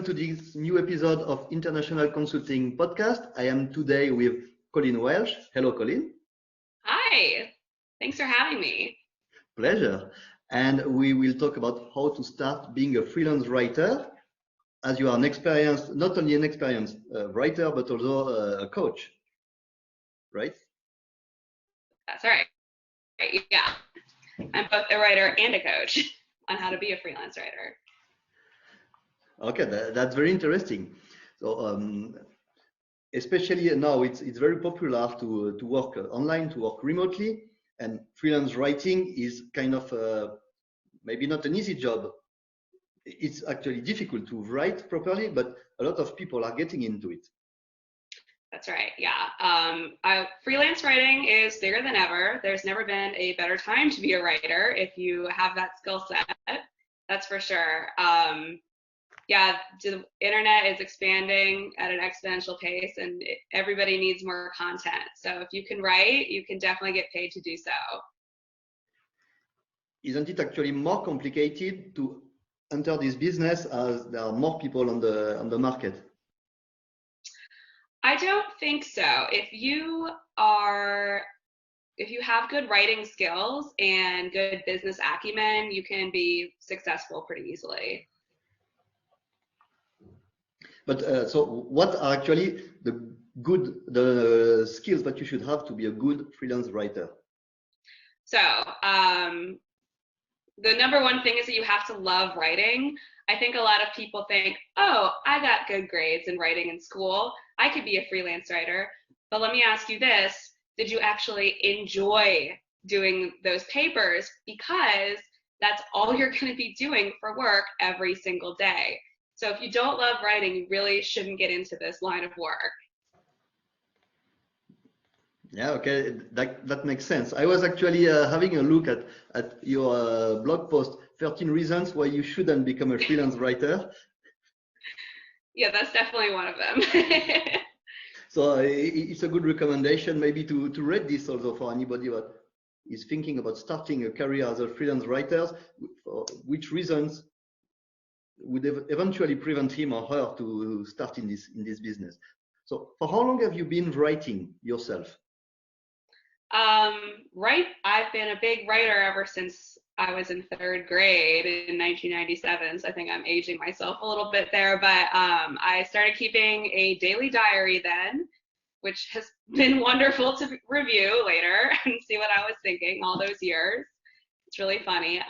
welcome to this new episode of International Consulting Podcast. I am today with Colleen Welsch. Hello, Colleen. Hi, thanks for having me. Pleasure. And we will talk about how to start being a freelance writer, as you are an experienced, not only an experienced writer, but also a coach, right? That's right. Yeah, I'm both a writer and a coach on how to be a freelance writer. Okay, that's very interesting. So, especially now, it's very popular to work online, to work remotely, and freelance writing is kind of maybe not an easy job. It's actually difficult to write properly, but a lot of people are getting into it. That's right. Yeah. Freelance writing is bigger than ever. There's never been a better time to be a writer if you have that skill set. That's for sure. Yeah, the internet is expanding at an exponential pace, and everybody needs more content. So if you can write, you can definitely get paid to do so. Isn't it actually more complicated to enter this business as there are more people on the market? I don't think so. If you have good writing skills and good business acumen, you can be successful pretty easily. But so what are actually the skills that you should have to be a good freelance writer? So the number one thing is that you have to love writing. I think a lot of people think, oh, I got good grades in writing in school, I could be a freelance writer. But let me ask you this, did you actually enjoy doing those papers? Because that's all you're going to be doing for work every single day. So if you don't love writing, you really shouldn't get into this line of work. Yeah, okay, that makes sense. I was actually having a look at your blog post, 13 reasons why you shouldn't become a freelance writer. Yeah, that's definitely one of them. So it's a good recommendation maybe to read this also for anybody that is thinking about starting a career as a freelance writer, for which reasons would eventually prevent him or her to start in this business. So for how long have you been writing yourself? I've been a big writer ever since I was in third grade in 1997. So I think I'm aging myself a little bit there, but I started keeping a daily diary then, which has been wonderful to review later and see what I was thinking all those years. It's really funny.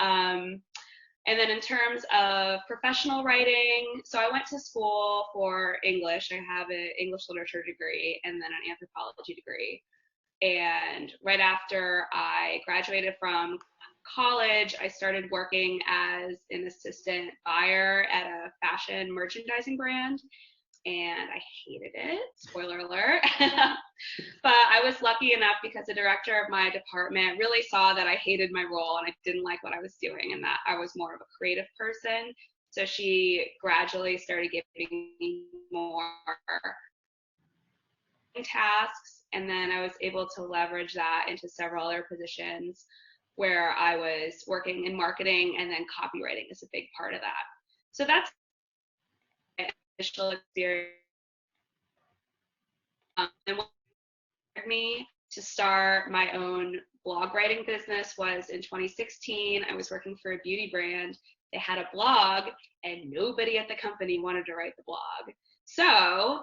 And then in terms of professional writing, so I went to school for English. I have an English literature degree and then an anthropology degree. And right after I graduated from college, I started working as an assistant buyer at a fashion merchandising brand. And I hated it, spoiler alert. But I was lucky enough because the director of my department really saw that I hated my role and I didn't like what I was doing and that I was more of a creative person. So she gradually started giving me more tasks, and then I was able to leverage that into several other positions where I was working in marketing, and then copywriting is a big part of that. So that's my initial experience. And what led me to start my own blog writing business was in 2016. I was working for a beauty brand. They had a blog and nobody at the company wanted to write the blog. So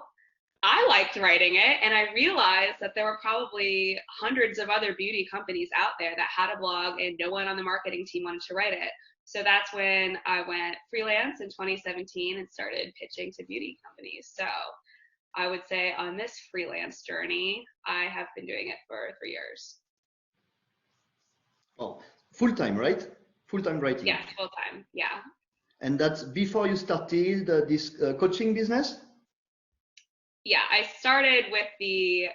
I liked writing it, and I realized that there were probably hundreds of other beauty companies out there that had a blog and no one on the marketing team wanted to write it. So that's when I went freelance in 2017 and started pitching to beauty companies. So I would say on this freelance journey, I have been doing it for 3 years. Oh, full-time, right? Full-time writing. Yes, full-time, yeah. And that's before you started this coaching business? Yeah, I started with the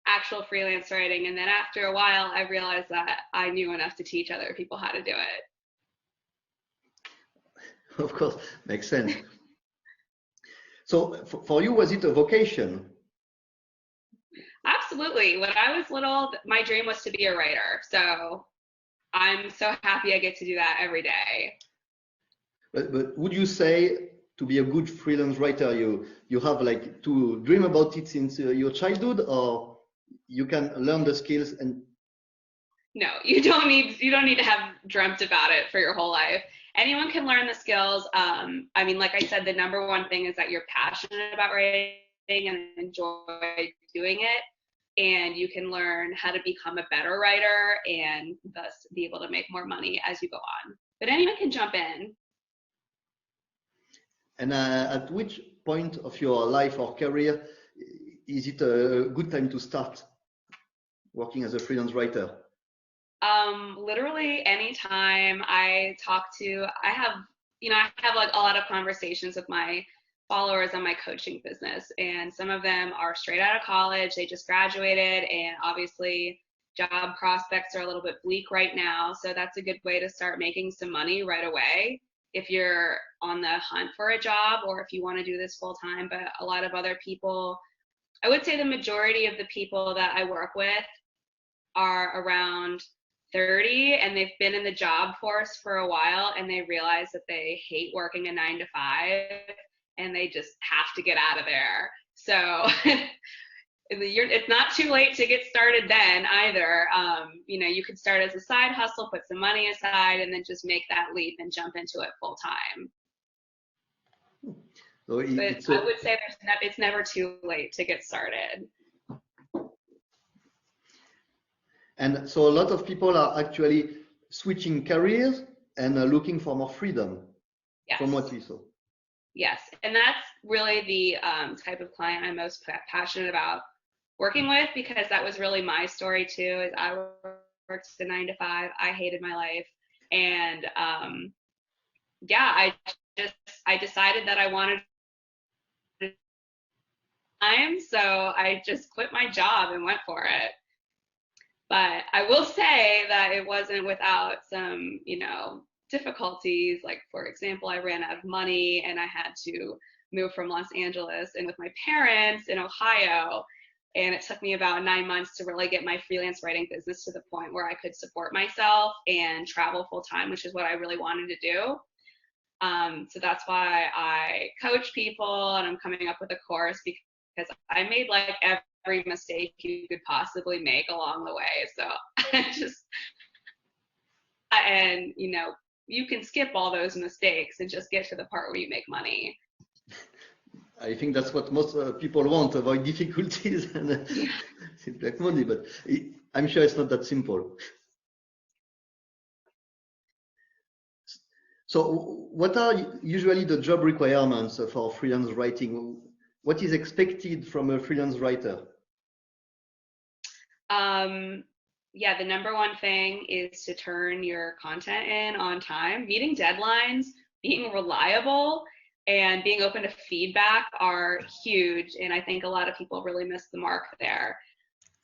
actual freelance writing, and then after a while, I realized that I knew enough to teach other people how to do it. Of course, makes sense. So for you, was it a vocation? Absolutely. When I was little, my dream was to be a writer. So I'm so happy I get to do that every day. But would you say to be a good freelance writer? You have like to dream about it since your childhood, or you can learn the skills and No, you don't need to have dreamt about it for your whole life. Anyone can learn the skills. I mean, like I said, the number one thing is that you're passionate about writing and enjoy doing it, and you can learn how to become a better writer and thus be able to make more money as you go on. But anyone can jump in. And at which point of your life or career is it a good time to start working as a freelance writer? Literally anytime I have like a lot of conversations with my followers on my coaching business, and some of them are straight out of college, they just graduated, and obviously job prospects are a little bit bleak right now, so that's a good way to start making some money right away if you're on the hunt for a job or if you want to do this full time. But a lot of other people, I would say the majority of the people that I work with are around 30 and they've been in the job force for a while and they realize that they hate working a 9 to 5 and they just have to get out of there. So it's not too late to get started then either. You could start as a side hustle, put some money aside, and then just make that leap and jump into it full time. So but I would say it's never too late to get started. And so a lot of people are actually switching careers and looking for more freedom. Yes. From what we saw. Yes, and that's really the type of client I'm most passionate about working with, because that was really my story too. Is I worked the 9 to 5, I hated my life, and I decided that I wanted time, so I just quit my job and went for it. But I will say that it wasn't without some, difficulties. Like, for example, I ran out of money and I had to move from Los Angeles in with my parents in Ohio. And it took me about 9 months to really get my freelance writing business to the point where I could support myself and travel full time, which is what I really wanted to do. So that's why I coach people and I'm coming up with a course, because I made like every mistake you could possibly make along the way. So you can skip all those mistakes and just get to the part where you make money. I think that's what most people want, avoid difficulties and make money, but I'm sure it's not that simple. So what are usually the job requirements for freelance writing? What is expected from a freelance writer? The number one thing is to turn your content in on time. Meeting deadlines, being reliable, and being open to feedback are huge. And I think a lot of people really miss the mark there.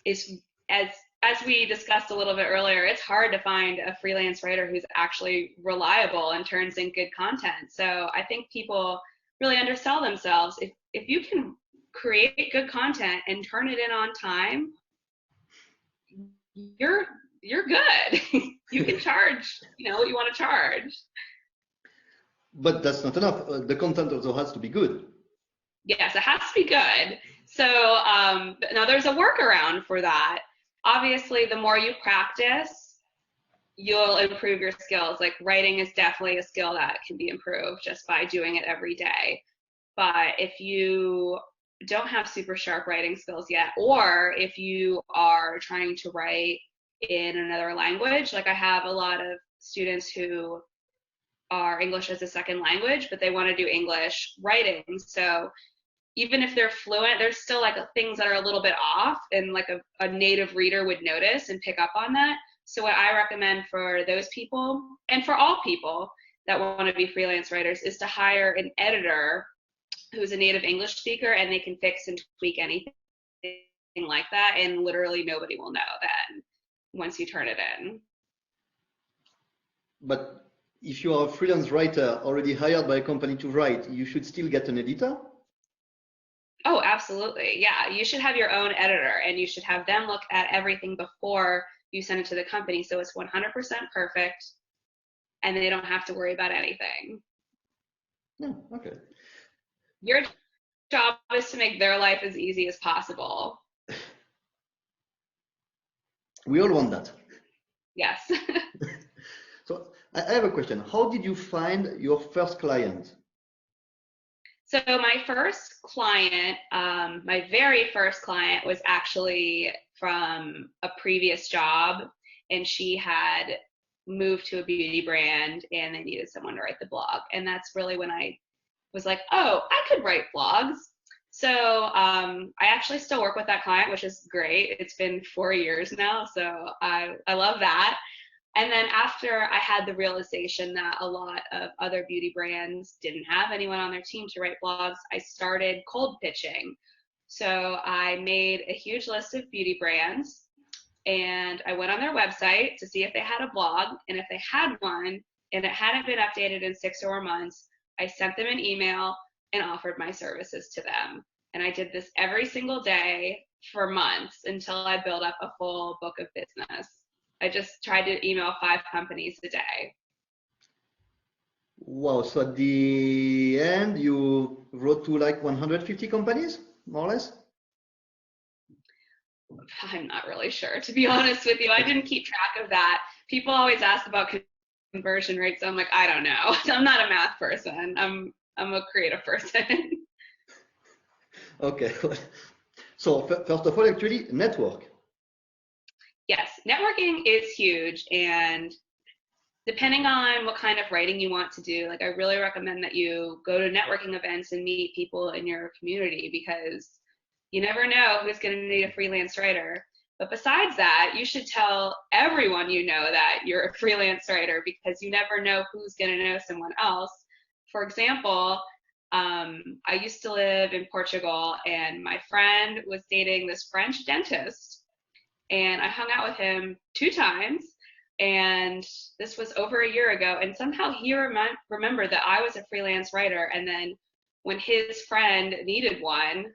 As we discussed a little bit earlier, it's hard to find a freelance writer who's actually reliable and turns in good content. So I think people really undersell themselves. If you can create good content and turn it in on time, you're good. You can charge, what you want to charge. But that's not enough. The content also has to be good. Yes, it has to be good. So now there's a workaround for that. Obviously, the more you practice, you'll improve your skills. Like, writing is definitely a skill that can be improved just by doing it every day. But if you don't have super sharp writing skills yet, or if you are trying to write in another language, like I have a lot of students who are English as a second language, but they want to do English writing. So even if they're fluent, there's still like things that are a little bit off, and like a native reader would notice and pick up on that. So what I recommend for those people, and for all people that want to be freelance writers, is to hire an editor who's a native English speaker, and they can fix and tweak anything like that, and literally nobody will know then once you turn it in. But if you are a freelance writer already hired by a company to write, you should still get an editor? Oh, absolutely. Yeah, you should have your own editor, and you should have them look at everything before you send it to the company, so it's 100% perfect and they don't have to worry about anything. Yeah, okay. Your job is to make their life as easy as possible. We all want that. Yes. So I have a question. How did you find your first client? So my first client, my very first client was actually from a previous job, and she had moved to a beauty brand and they needed someone to write the blog. And that's really when I was like, oh, I could write blogs. So I actually still work with that client, which is great. It's been 4 years now, so I love that. And then after I had the realization that a lot of other beauty brands didn't have anyone on their team to write blogs, I started cold pitching. So I made a huge list of beauty brands and I went on their website to see if they had a blog. And if they had one and it hadn't been updated in 6 or more months, I sent them an email and offered my services to them. And I did this every single day for months until I built up a full book of business. I just tried to email 5 companies a day. Wow, so at the end, you wrote to like 150 companies, more or less? I'm not really sure, to be honest with you. I didn't keep track of that. People always ask about conversion rates. So I'm like, I don't know. I'm not a math person. I'm a creative person. Okay. So first of all, actually, network. Yes, networking is huge. And depending on what kind of writing you want to do, like I really recommend that you go to networking events and meet people in your community because you never know who's going to need a freelance writer. But besides that, you should tell everyone you know that you're a freelance writer because you never know who's going to know someone else. For example, I used to live in Portugal and my friend was dating this French dentist and I hung out with him 2 times. And this was over a year ago. And somehow he remembered that I was a freelance writer. And then when his friend needed one,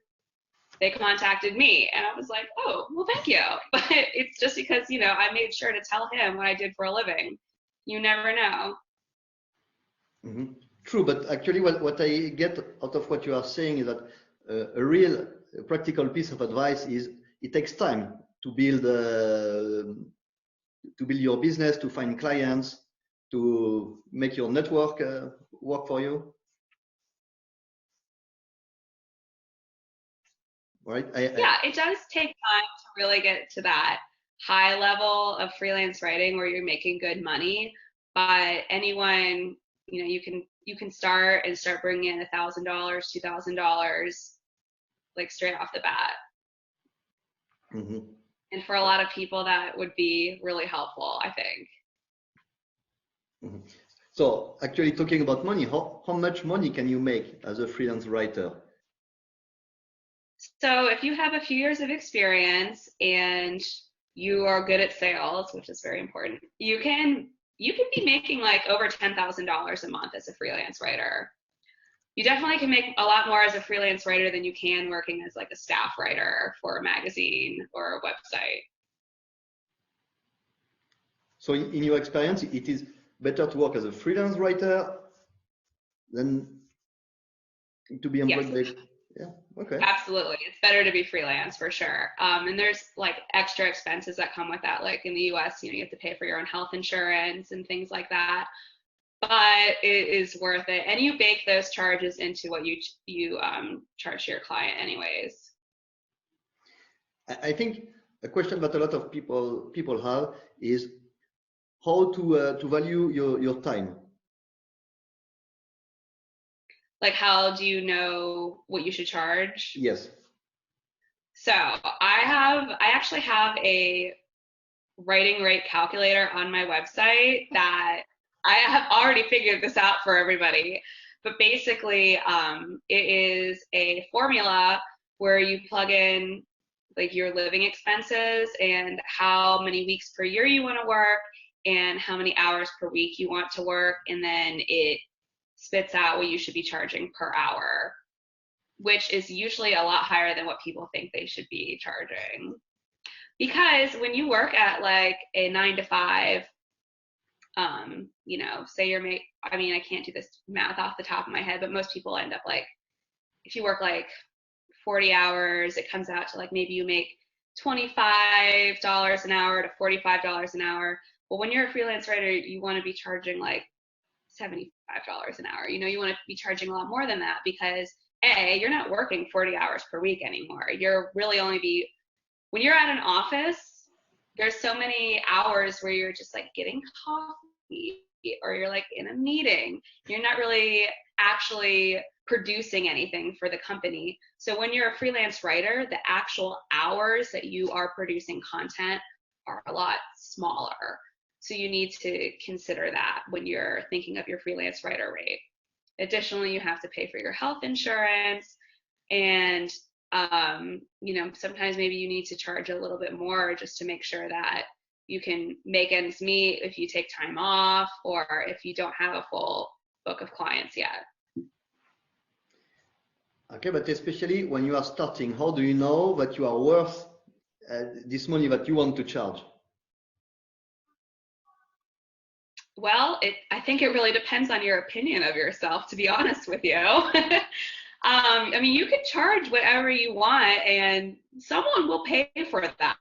they contacted me. And I was like, oh, well, thank you. But it's just because, I made sure to tell him what I did for a living. You never know. Mhm. True, but actually, what I get out of what you are saying is that a real practical piece of advice is it takes time to build your business, to find clients, to make your network work for you, right? Yeah, it does take time to really get to that high level of freelance writing where you're making good money. But anyone, you can start bringing in $1,000, $2,000, like straight off the bat. Mhm. And for a lot of people, that would be really helpful, I think. Mhm. So actually talking about money, how much money can you make as a freelance writer? So if you have a few years of experience and you are good at sales, which is very important, you can be making like over $10,000 a month as a freelance writer. You definitely can make a lot more as a freelance writer than you can working as like a staff writer for a magazine or a website. So in your experience, it is better to work as a freelance writer than to be Yes, employed by, yeah, okay. absolutely. It's better to be freelance for sure. And there's like extra expenses that come with that. Like in the US, you have to pay for your own health insurance and things like that. But it is worth it. And you bake those charges into what you charge your client anyways. I think a question that a lot of people have is how to value your time. Like, how do you know what you should charge? Yes. So I actually have a writing rate calculator on my website that I have already figured this out for everybody. But basically, it is a formula where you plug in like your living expenses and how many weeks per year you want to work and how many hours per week you want to work, and then it spits out what you should be charging per hour, which is usually a lot higher than what people think they should be charging. Because when you work at like a 9 to 5, You know, say I mean, I can't do this math off the top of my head, but most people end up like, if you work like 40 hours, it comes out to like maybe you make $25 an hour to $45 an hour. Well, when you're a freelance writer, you want to be charging like $75 an hour. You know, you want to be charging a lot more than that because you're not working 40 hours per week anymore. You're really when you're at an office, there's so many hours where you're just like getting coffee or you're like in a meeting. You're not really actually producing anything for the company. So when you're a freelance writer, the actual hours that you are producing content are a lot smaller. So you need to consider that when you're thinking of your freelance writer rate. Additionally, you have to pay for your health insurance, and you know, sometimes maybe you need to charge a little bit more just to make sure that you can make ends meet if you take time off or if you don't have a full book of clients yet. Okay, but especially when you are starting, how do you know that you are worth this money that you want to charge? Well, I think it really depends on your opinion of yourself, to be honest with you. I mean, you can charge whatever you want and someone will pay for that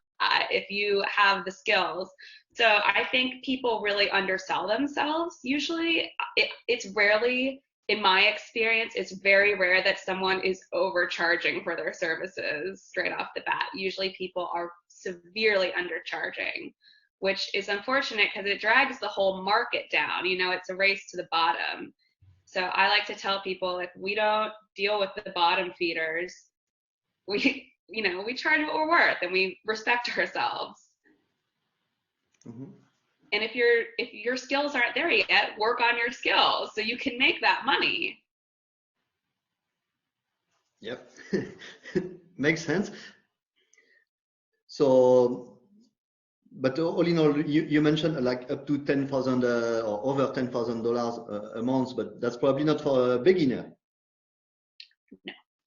if you have the skills. So I think people really undersell themselves. Usually it's rarely, in my experience, it's very rare that someone is overcharging for their services straight off the bat. Usually people are severely undercharging, which is unfortunate because it drags the whole market down. You know, it's a race to the bottom. So I like to tell people, like, we don't deal with the bottom feeders. We, you know, we charge what we're worth and we respect ourselves. Mm-hmm. And if your skills aren't there yet, work on your skills so you can make that money. Yep, makes sense. So, but all in all, you mentioned like up to $10,000 or over $10,000 a month, but that's probably not for a beginner.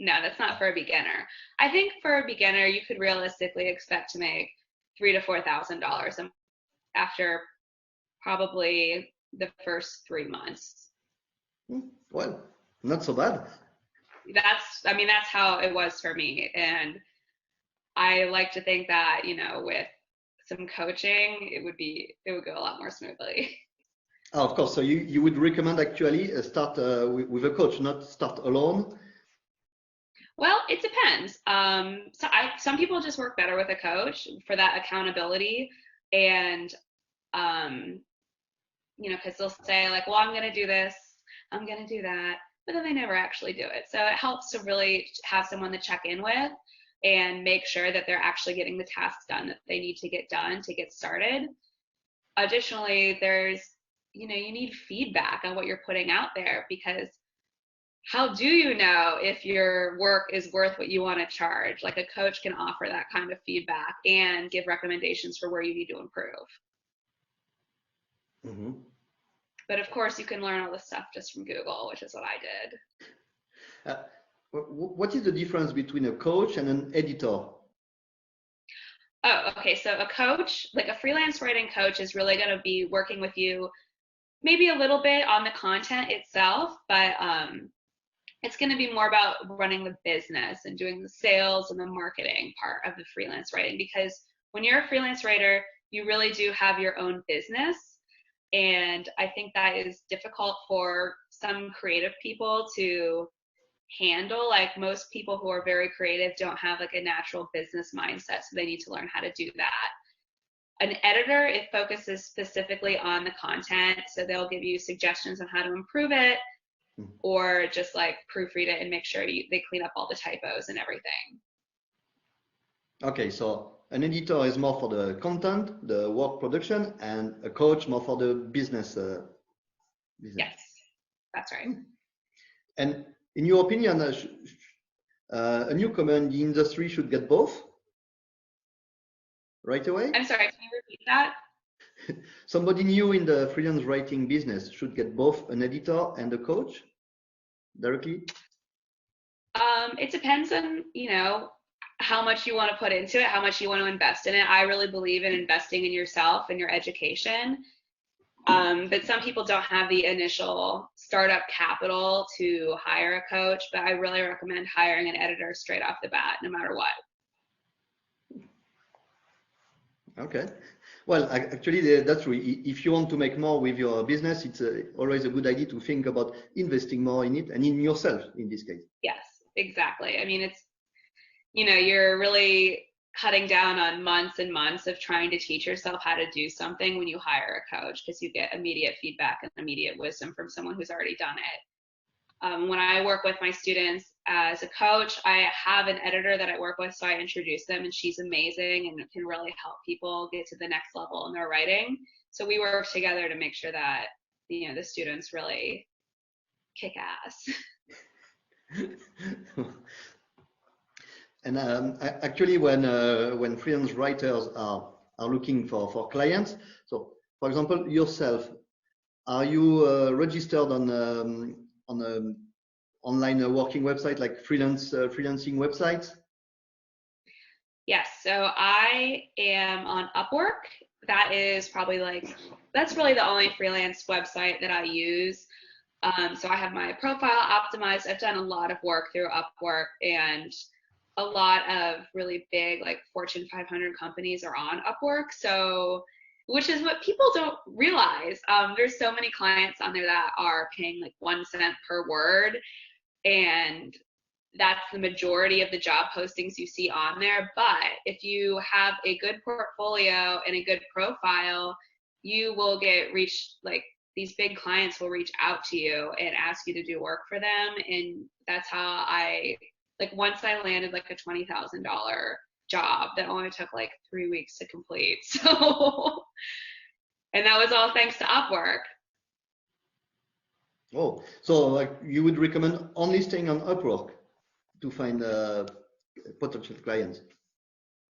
No, that's not for a beginner. I think for a beginner, you could realistically expect to make $3,000 to $4,000 after probably the first 3 months. Well, not so bad. That's how it was for me. And I like to think that, you know, with some coaching, it would go a lot more smoothly. Oh, of course. So you would recommend actually start with a coach, not start alone? Well, it depends. Some people just work better with a coach for that accountability, and you know, because they'll say like, well, I'm going to do this, I'm going to do that, but then they never actually do it. So it helps to really have someone to check in with and make sure that they're actually getting the tasks done that they need to get done to get started. Additionally, you need feedback on what you're putting out there, because how do you know if your work is worth what you want to charge? Like, a coach can offer that kind of feedback and give recommendations for where you need to improve. Mm-hmm. But of course, you can learn all this stuff just from Google, which is what I did. What is the difference between a coach and an editor? Oh, okay. So a coach, like a freelance writing coach, is really going to be working with you maybe a little bit on the content itself, but it's going to be more about running the business and doing the sales and the marketing part of the freelance writing. Because when you're a freelance writer, you really do have your own business. And I think that is difficult for some creative people to handle. Like, most people who are very creative don't have like a natural business mindset, so they need to learn how to do that. An editor, it focuses specifically on the content, so they'll give you suggestions on how to improve it, or just like proofread it and make sure they clean up all the typos and everything. Okay, so an editor is more for the content, the work production, and a coach more for the business. Yes, that's right. And in your opinion, a newcomer in the industry should get both right away? I'm sorry, can you repeat that? Somebody new in the freelance writing business should get both an editor and a coach directly? It depends on, how much you want to put into it, how much you want to invest in it. I really believe in investing in yourself and your education. But some people don't have the initial startup capital to hire a coach, but I really recommend hiring an editor straight off the bat, no matter what. Okay. Well, actually, that's true. If you want to make more with your business, it's always a good idea to think about investing more in it and in yourself in this case. Yes, exactly. I mean, it's, you're really cutting down on months and months of trying to teach yourself how to do something when you hire a coach, because you get immediate feedback and immediate wisdom from someone who's already done it. When I work with my students as a coach, I have an editor that I work with, so I introduce them, and she's amazing and can really help people get to the next level in their writing. So we work together to make sure that the students really kick ass. And actually, when freelance writers are looking for clients, so for example, yourself, are you registered on an online working website like freelancing websites? Yes, so I am on Upwork. That is probably that's really the only freelance website that I use. So I have my profile optimized. I've done a lot of work through Upwork, and a lot of really big Fortune 500 companies are on Upwork. So, which is what people don't realize. There's so many clients on there that are paying 1 cent per word, and that's the majority of the job postings you see on there. But if you have a good portfolio and a good profile, you will get reached, these big clients will reach out to you and ask you to do work for them. And that's how once I landed a $20,000 job that only took 3 weeks to complete. So, and that was all thanks to Upwork. Oh, so you would recommend only staying on Upwork to find potential clients?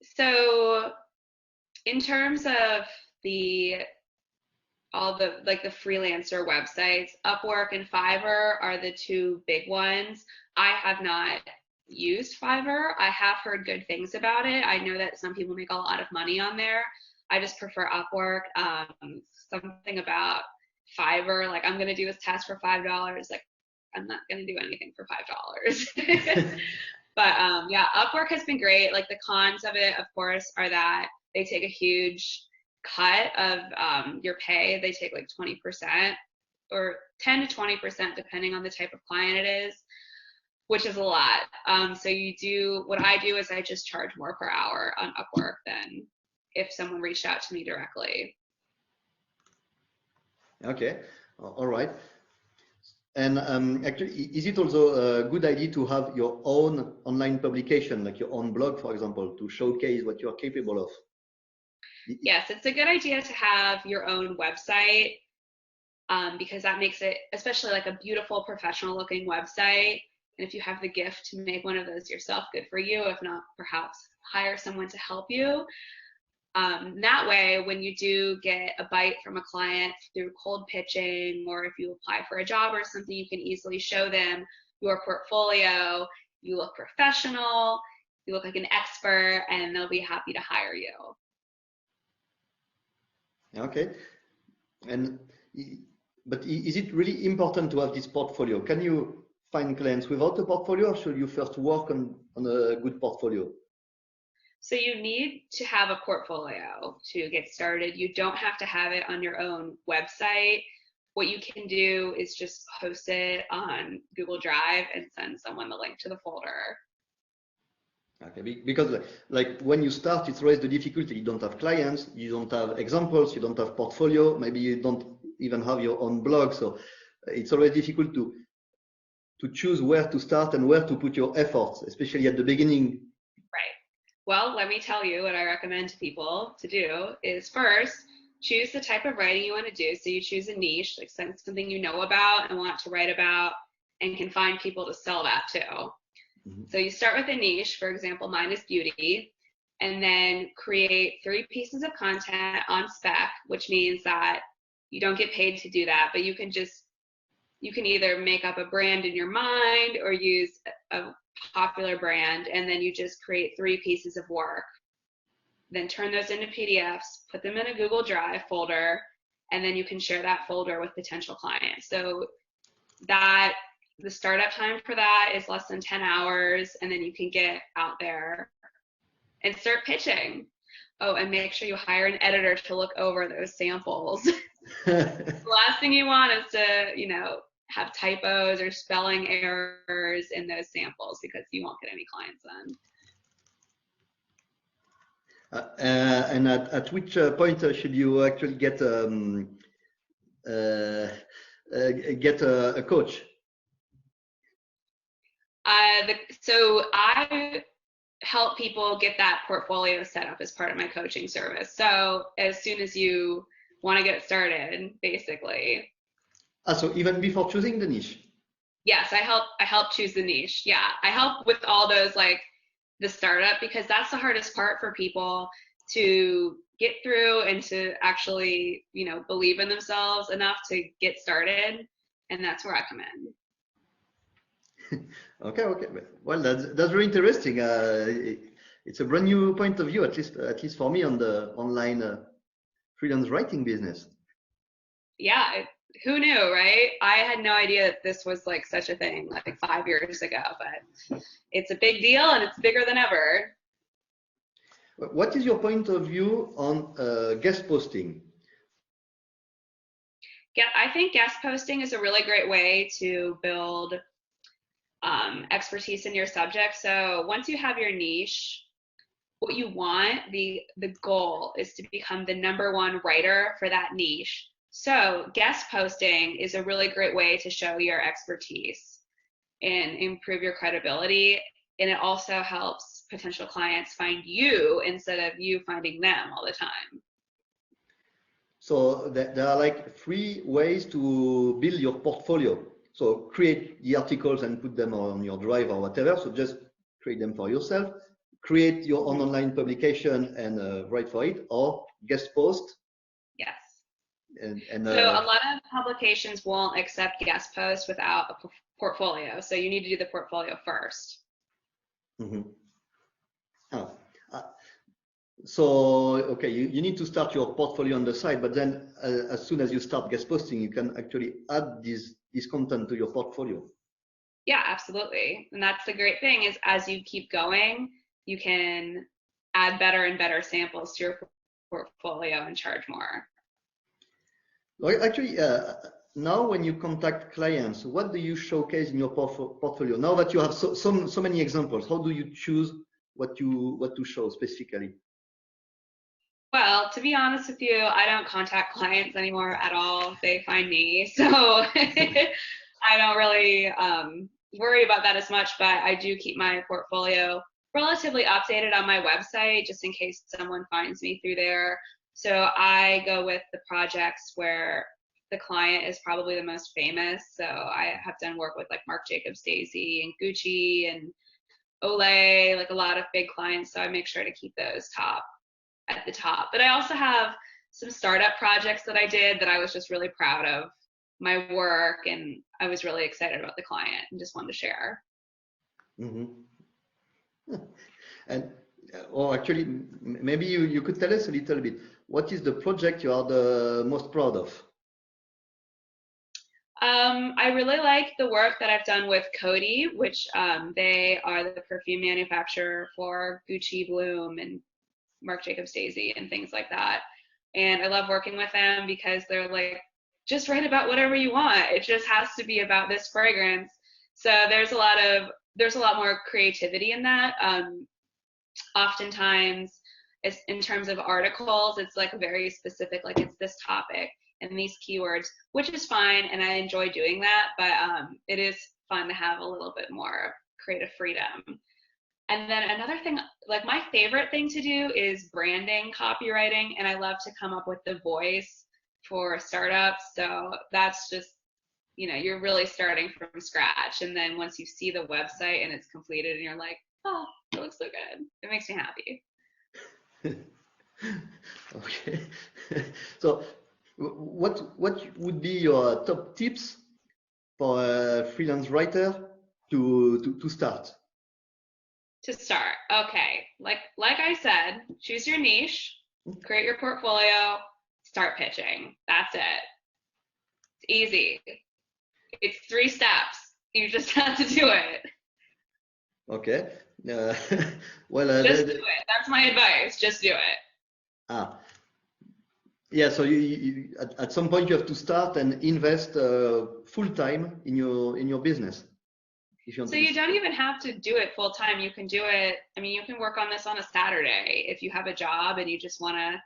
So in terms of all the freelancer websites, Upwork and Fiverr are the two big ones. I have not used Fiverr. I have heard good things about it. I know that some people make a lot of money on there. I just prefer Upwork. Something about Fiverr, I'm going to do this task for $5. I'm not going to do anything for $5. But yeah, Upwork has been great. The cons of it, of course, are that they take a huge cut of your pay. They take 20% or 10 to 20% depending on the type of client it is, which is a lot. So what I do is I just charge more per hour on Upwork than if someone reached out to me directly. Okay, all right. And actually, is it also a good idea to have your own online publication, like your own blog, for example, to showcase what you're capable of? Yes, it's a good idea to have your own website, because that makes it, especially a beautiful professional looking website. And if you have the gift to make one of those yourself, good for you. If not, perhaps hire someone to help you. That way, when you do get a bite from a client through cold pitching, or if you apply for a job or something, you can easily show them your portfolio. You look professional, you look like an expert, and they'll be happy to hire you. Okay. But is it really important to have this portfolio? Can you find clients without a portfolio, or should you first work on a good portfolio? So you need to have a portfolio to get started. You don't have to have it on your own website. What you can do is just host it on Google Drive and send someone the link to the folder. Okay, because when you start, it's always the difficulty. You don't have clients, you don't have examples, you don't have portfolio, maybe you don't even have your own blog. So it's always difficult to choose where to start and where to put your efforts, especially at the beginning. Right. Well, let me tell you what I recommend to people to do is first choose the type of writing you want to do. So you choose a niche, something you know about and want to write about and can find people to sell that to. Mm-hmm. So you start with a niche. For example, mine is beauty, and then create 3 pieces of content on spec, which means that you don't get paid to do that, but you can either make up a brand in your mind or use a popular brand, and then you just create 3 pieces of work. Then turn those into PDFs, put them in a Google Drive folder, and then you can share that folder with potential clients. So that the startup time for that is less than 10 hours, and then you can get out there and start pitching. Oh, and make sure you hire an editor to look over those samples. The last thing you want is to, have typos or spelling errors in those samples, because you won't get any clients then. And at which point should you actually get a coach? So I help people get that portfolio set up as part of my coaching service. So as soon as you want to get started, basically. So even before choosing the niche? Yes, I help choose the niche. Yeah, I help with all those, like the startup, because that's the hardest part for people to get through and to actually, believe in themselves enough to get started. And that's where I come in. Okay. Well, that's very interesting. It's a brand new point of view, at least for me, on the online freelance writing business. Yeah, who knew, right? I had no idea that this was like such a thing like 5 years ago, but it's a big deal and it's bigger than ever. What is your point of view on guest posting? Yeah, I think guest posting is a really great way to build expertise in your subject. So once you have your niche, what you want, the goal is to become the #1 writer for that niche. So guest posting is a really great way to show your expertise and improve your credibility. And it also helps potential clients find you instead of you finding them all the time. So there are like 3 ways to build your portfolio. So create the articles and put them on your drive or whatever. So just create them for yourself. Create your own online publication and write for it, or guest post. Yes. And so a lot of publications won't accept guest posts without a portfolio. So you need to do the portfolio first. Mm-hmm. So, okay, you need to start your portfolio on the side, but then as soon as you start guest posting, you can actually add this content to your portfolio. Yeah, absolutely. And that's the great thing, is as you keep going, you can add better and better samples to your portfolio and charge more. Well, actually, now when you contact clients, what do you showcase in your portfolio? Now that you have so many examples, how do you choose what to show specifically? Well, to be honest with you, I don't contact clients anymore at all. They find me. So I don't really worry about that as much, but I do keep my portfolio relatively updated on my website just in case someone finds me through there. So I go with the projects where the client is probably the most famous. So I have done work with like Marc Jacobs Daisy and Gucci and Olay, like a lot of big clients. So I make sure to keep those at the top. But I also have some startup projects that I did that I was just really proud of my work, and I was really excited about the client and just wanted to share. Mm-hmm. And or actually, maybe you could tell us a little bit, what is the project you are the most proud of? I really like the work that I've done with Coty, which they are the perfume manufacturer for Gucci, Bloom, and Marc Jacobs Daisy and things like that. And I love working with them because they're like, just write about whatever you want. It just has to be about this fragrance. So there's a lot more creativity in that. Oftentimes, in terms of articles, it's like very specific, like it's this topic and these keywords, which is fine, and I enjoy doing that, but it is fun to have a little bit more creative freedom. And then another thing, like my favorite thing to do is branding copywriting, and I love to come up with the voice for startups. So that's just, you're really starting from scratch. And then once you see the website and it's completed and you're like, oh, it looks so good. It makes me happy. Okay. So what would be your top tips for a freelance writer to start? To start, okay, like I said, choose your niche, create your portfolio, start pitching. That's it. It's easy. It's 3 steps. You just have to do it. Okay. Uh, well, Just do it. That's my advice. Just do it. ah, yeah. So at some point you have to start and invest full time in your business. If you want So to you don't even have to do it full time. You can do it. I mean, you can work on this on a Saturday if you have a job and you just want to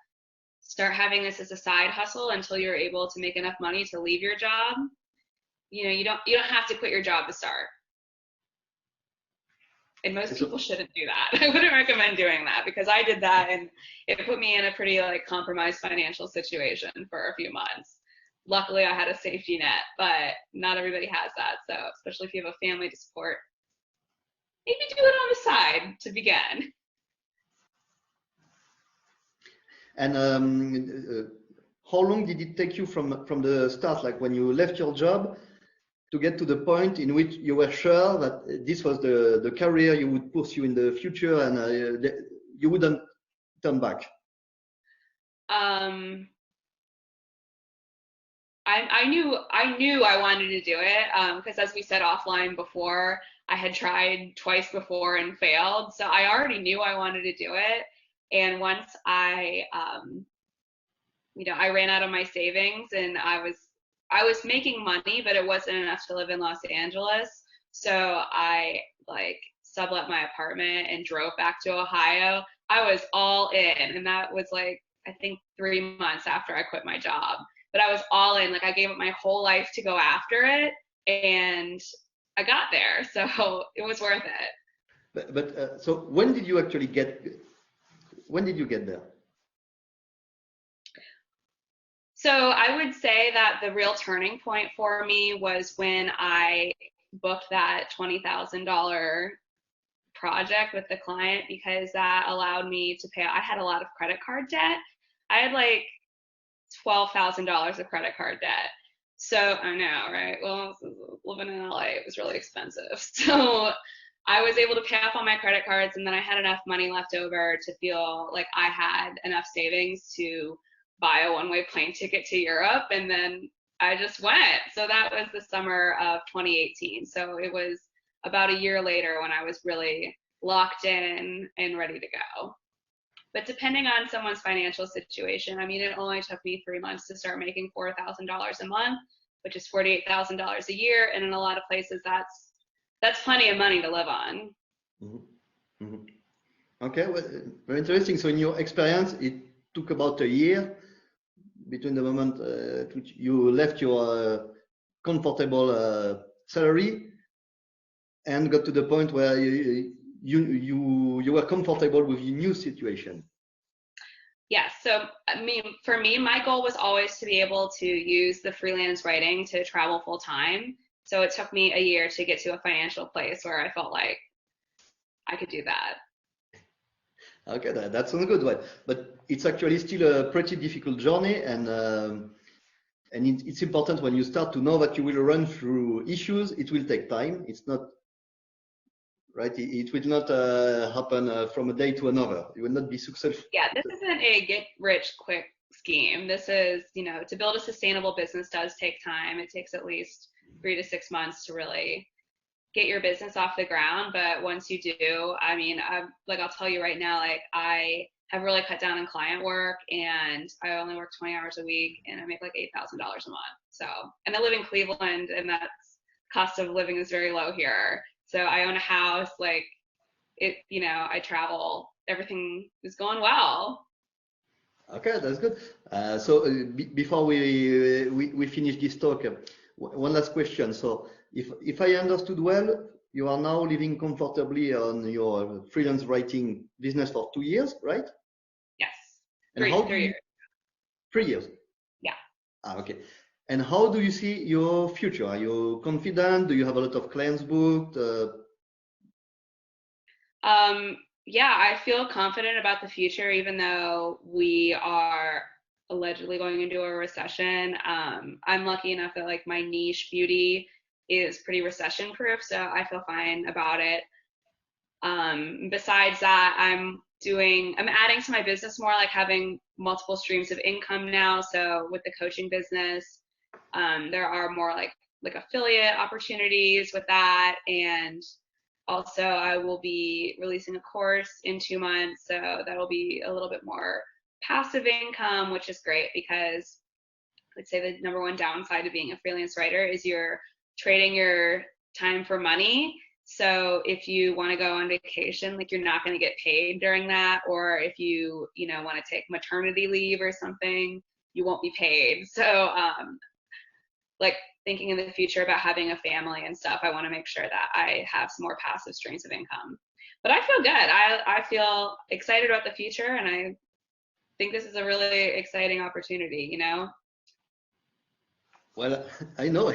start having this as a side hustle until you're able to make enough money to leave your job. You know, you don't have to quit your job to start. And most people shouldn't do that. I wouldn't recommend doing that because I did that and it put me in a pretty like compromised financial situation for a few months. Luckily, I had a safety net, but not everybody has that. So especially if you have a family to support, maybe do it on the side to begin. And how long did it take you from the start, like when you left your job, to get to the point in which you were sure that this was the career you would pursue in the future and you wouldn't turn back? I knew I wanted to do it because as we said offline before, I had tried twice before and failed. So I already knew I wanted to do it. And once I ran out of my savings and I was making money, but it wasn't enough to live in Los Angeles. So I like sublet my apartment and drove back to Ohio. I was all in, and that was like I think 3 months after I quit my job. But I was all in, like I gave up my whole life to go after it, and I got there, so it was worth it. But so when did you actually when did you get there? So I would say that the real turning point for me was when I booked that $20,000 project with the client because that allowed me to pay. I had a lot of credit card debt. I had like $12,000 of credit card debt. So I know, right? Well, living in LA, it was really expensive. So I was able to pay off all my credit cards, and then I had enough money left over to feel like I had enough savings to buy a one-way plane ticket to Europe, and then I just went. So that was the summer of 2018. So it was about a year later when I was really locked in and ready to go. But depending on someone's financial situation, I mean, it only took me 3 months to start making $4,000 a month, which is $48,000 a year. And in a lot of places, that's plenty of money to live on. Mm-hmm. Mm-hmm. Okay, well, very interesting. So in your experience, it took about a year between the moment which you left your comfortable salary and got to the point where you were comfortable with your new situation. Yes. So, I mean, for me, my goal was always to be able to use the freelance writing to travel full time. So it took me a year to get to a financial place where I felt like I could do that. Okay, that sounds good. But it's actually still a pretty difficult journey, and it's important when you start to know that you will run through issues. It will take time. It's not right. It will not happen from a day to another. You will not be successful. Yeah, this isn't a get rich quick scheme. This is, to build a sustainable business does take time. It takes at least 3 to 6 months to really get your business off the ground. But once you do, I mean, I'll tell you right now, like I have really cut down on client work and I only work 20 hours a week and I make like $8,000 a month. So, and I live in Cleveland and that's cost of living is very low here. So I own a house, like it, I travel, everything is going well. Okay, that's good. Before we finish this talk, one last question. So if I understood well, you are now living comfortably on your freelance writing business for 2 years, right? Yes. And 3 years. 3 years. Yeah. Okay. And how do you see your future? Are you confident? Do you have a lot of clients booked? Yeah, I feel confident about the future, even though we are allegedly going into a recession. I'm lucky enough that like my niche beauty is pretty recession proof, so I feel fine about it. Besides that, I'm I'm adding to my business more, like having multiple streams of income now. So with the coaching business, there are more like affiliate opportunities with that. And also I will be releasing a course in 2 months. So that'll be a little bit more passive income, which is great because I'd say the number one downside of being a freelance writer is you're trading your time for money. So if you want to go on vacation, like you're not going to get paid during that, or if you want to take maternity leave or something, you won't be paid. So like thinking in the future about having a family and stuff, I want to make sure that I have some more passive streams of income. But I feel good. I feel excited about the future, and I think this is a really exciting opportunity, Well, I know.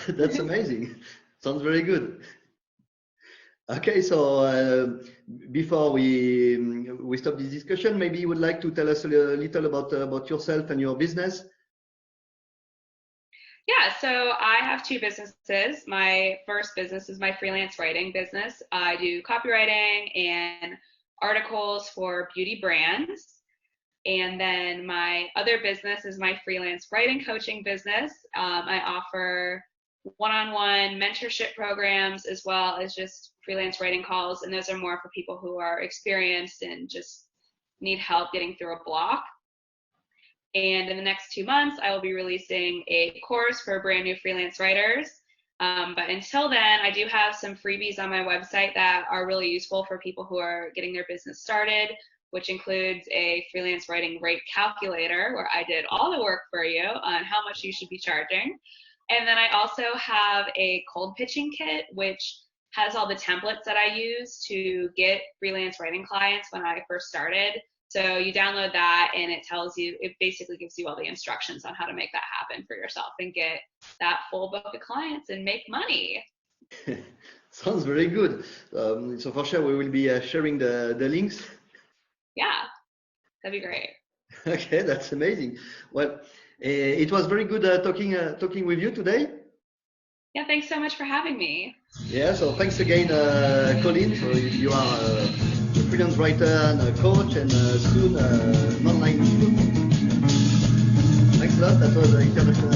That's amazing. Sounds very good. Okay, so before we stop this discussion, maybe you would like to tell us a little about yourself and your business. Yeah, so I have 2 businesses. My first business is my freelance writing business. I do copywriting and articles for beauty brands. And then my other business is my freelance writing coaching business. I offer one-on-one mentorship programs as well as just freelance writing calls. And those are more for people who are experienced and just need help getting through a block. And in the next 2 months, I will be releasing a course for brand new freelance writers. But until then, I do have some freebies on my website that are really useful for people who are getting their business started, which includes a freelance writing rate calculator where I did all the work for you on how much you should be charging. And then I also have a cold pitching kit, which has all the templates that I use to get freelance writing clients when I first started. So you download that and it basically gives you all the instructions on how to make that happen for yourself and get that full book of clients and make money. Sounds very good. So for sure, we will be sharing the links. Yeah, that'd be great. Okay, that's amazing. Well, it was very good talking with you today. Yeah, thanks so much for having me. Yeah, so thanks again, Colleen. So you are a freelance writer and a coach and soon an online school. Thanks a lot. That was international.